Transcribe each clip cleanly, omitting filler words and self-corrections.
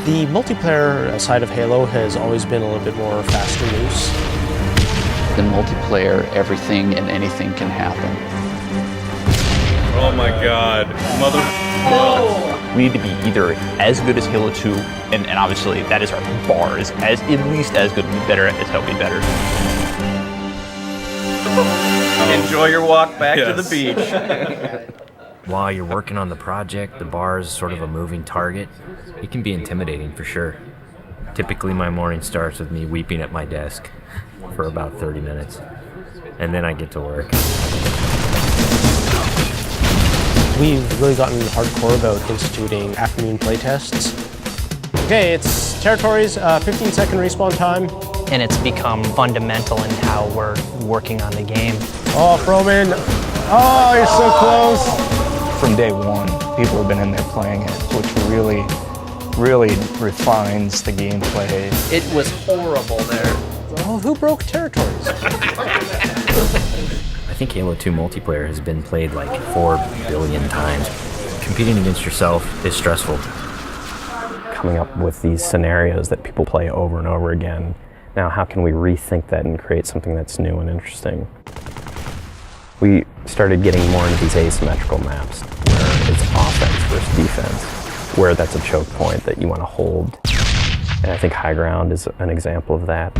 The multiplayer side of Halo has always been a little bit more fast and loose. In multiplayer, everything and anything can happen. Oh my god. Mother... We need to be either as good as Halo 2, and obviously that is our bar, is as at least as good, better as Halo, be better. Enjoy your walk back to the beach. While you're working on the project, the bar is sort of a moving target. It can be intimidating for sure. Typically my morning starts with me weeping at my desk for about 30 minutes, and then I get to work. We've really gotten hardcore about instituting afternoon playtests. Okay, it's territories, 15-second respawn time. And it's become fundamental in how we're working on the game. Oh, Froman. Oh, you're so close. From day one, people have been in there playing it, which really refines the gameplay. It was horrible there. Oh, who broke territories? I think Halo 2 multiplayer has been played like 4 billion times. Competing against yourself is stressful. Coming up with these scenarios that people play over and over again. Now, how can we rethink that and create something that's new and interesting? We started getting more into these asymmetrical maps, where it's offense versus defense, where that's a choke point that you want to hold. And I think High Ground is an example of that.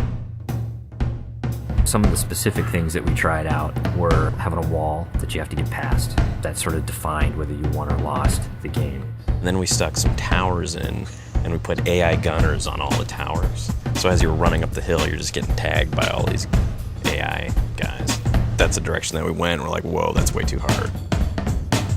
Some of the specific things that we tried out were having a wall that you have to get past. That sort of defined whether you won or lost the game. And then we stuck some towers in, and we put AI gunners on all the towers. So as you're running up the hill, you're just getting tagged by all these AI guys. That's the direction that we went. We're like, whoa, that's way too hard.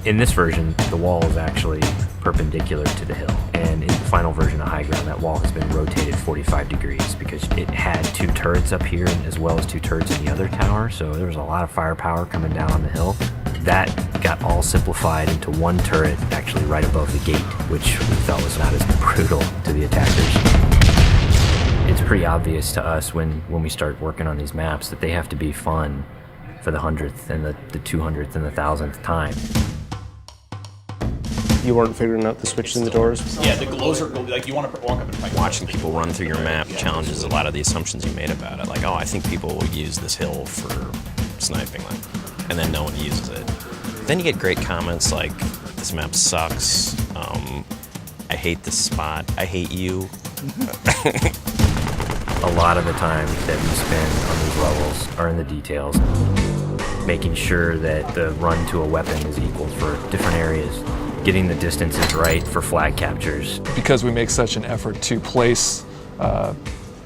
In this version, the wall is actually perpendicular to the hill. And in the final version of High Ground, that wall has been rotated 45 degrees because it had 2 turrets up here as well as 2 turrets in the other tower. So there was a lot of firepower coming down on the hill. That got all simplified into 1 turret actually right above the gate, which we felt was not as brutal to the attackers. It's pretty obvious to us when we start working on these maps that they have to be fun for the 100th and the 200th and the 1000th time. You weren't figuring out the switches in the doors? Yeah, the glows are like, you want to walk up and fight. Watching people run through your map challenges a lot of the assumptions you made about it. Like, oh, I think people will use this hill for sniping, and then no one uses it. Then you get great comments like, this map sucks, I hate this spot, I hate you. A lot of the time that we spend on these levels are in the details, making sure that the run to a weapon is equal for different areas, getting the distances right for flag captures. Because we make such an effort to place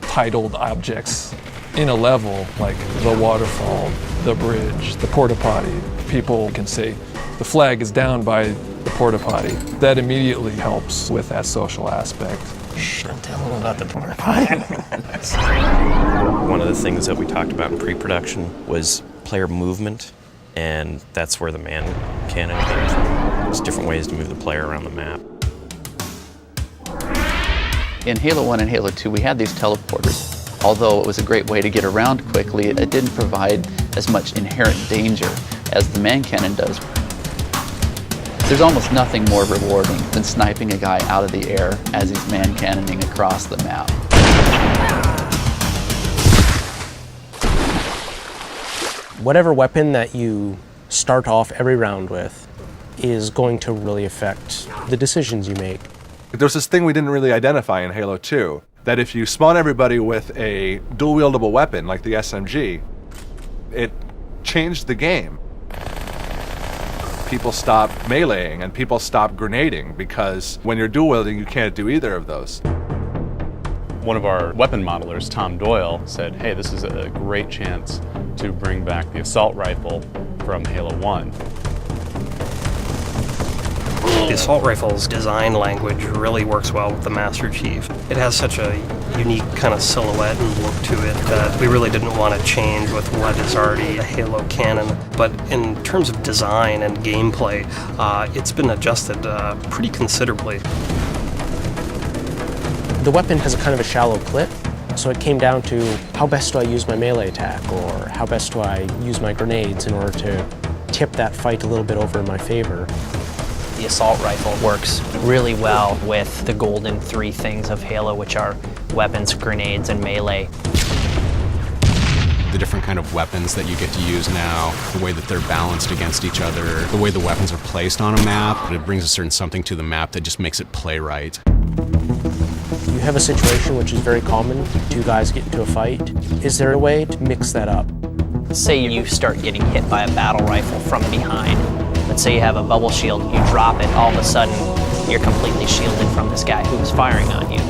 titled objects in a level, like the waterfall, the bridge, the porta potty, people can say the flag is down by the porta potty. That immediately helps with that social aspect. Don't tell them about the porta potty. One of the things that we talked about in pre-production was player movement, and that's where the man cannon came from. There's different ways to move the player around the map. In Halo 1 and Halo 2, we had these teleporters. Although it was a great way to get around quickly, it didn't provide as much inherent danger as the man cannon does. There's almost nothing more rewarding than sniping a guy out of the air as he's man cannoning across the map. Whatever weapon that you start off every round with is going to really affect the decisions you make. There's this thing we didn't really identify in Halo 2, that if you spawn everybody with a dual-wieldable weapon like the SMG, it changed the game. People stop meleeing and people stop grenading because when you're dual-wielding, you can't do either of those. One of our weapon modelers, Tom Doyle, said, hey, this is a great chance to bring back the assault rifle from Halo 1. The assault rifle's design language really works well with the Master Chief. It has such a unique kind of silhouette and look to it that we really didn't want to change with what is already a Halo canon. But in terms of design and gameplay, it's been adjusted pretty considerably. The weapon has a kind of a shallow clip, so it came down to how best do I use my melee attack, or how best do I use my grenades in order to tip that fight a little bit over in my favor. The assault rifle works really well with the golden three things of Halo, which are weapons, grenades, and melee. The different kind of weapons that you get to use now, the way that they're balanced against each other, the way the weapons are placed on a map, it brings a certain something to the map that just makes it play right. You have a situation which is very common, two guys get into a fight. Is there a way to mix that up? Say you start getting hit by a battle rifle from behind. Let's say you have a bubble shield, you drop it, all of a sudden you're completely shielded from this guy who's firing on you.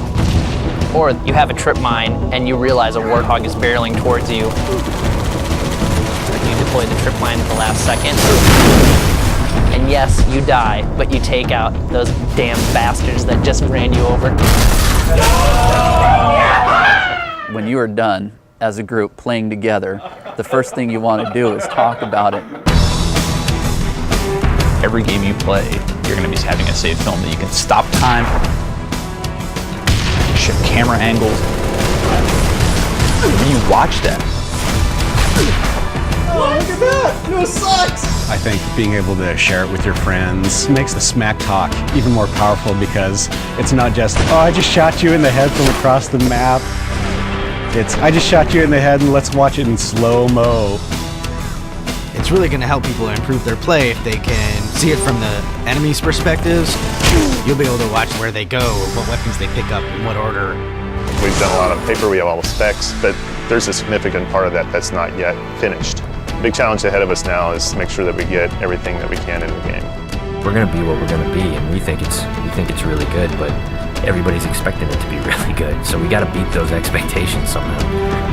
Or you have a trip mine and you realize a warthog is barreling towards you. You deploy the trip mine at the last second. And yes, you die, but you take out those damn bastards that just ran you over. When you are done as a group playing together, the first thing you want to do is talk about it. Every game you play, you're going to be having a save film that you can stop time, shift camera angles. When you watch that. Oh, look at that! No sucks! I think being able to share it with your friends makes the smack talk even more powerful because it's not just, oh, I just shot you in the head from across the map. It's, I just shot you in the head and let's watch it in slow-mo. It's really going to help people improve their play if they can see it from the enemy's perspectives. You'll be able to watch where they go, what weapons they pick up, in what order. We've done a lot of paper, we have all the specs, but there's a significant part of that that's not yet finished. The big challenge ahead of us now is to make sure that we get everything that we can in the game. We're going to be what we're going to be, and we think it's really good, but everybody's expecting it to be really good. So we got to beat those expectations somehow.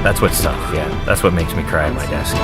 That's what's tough, yeah. That's what makes me cry at my desk.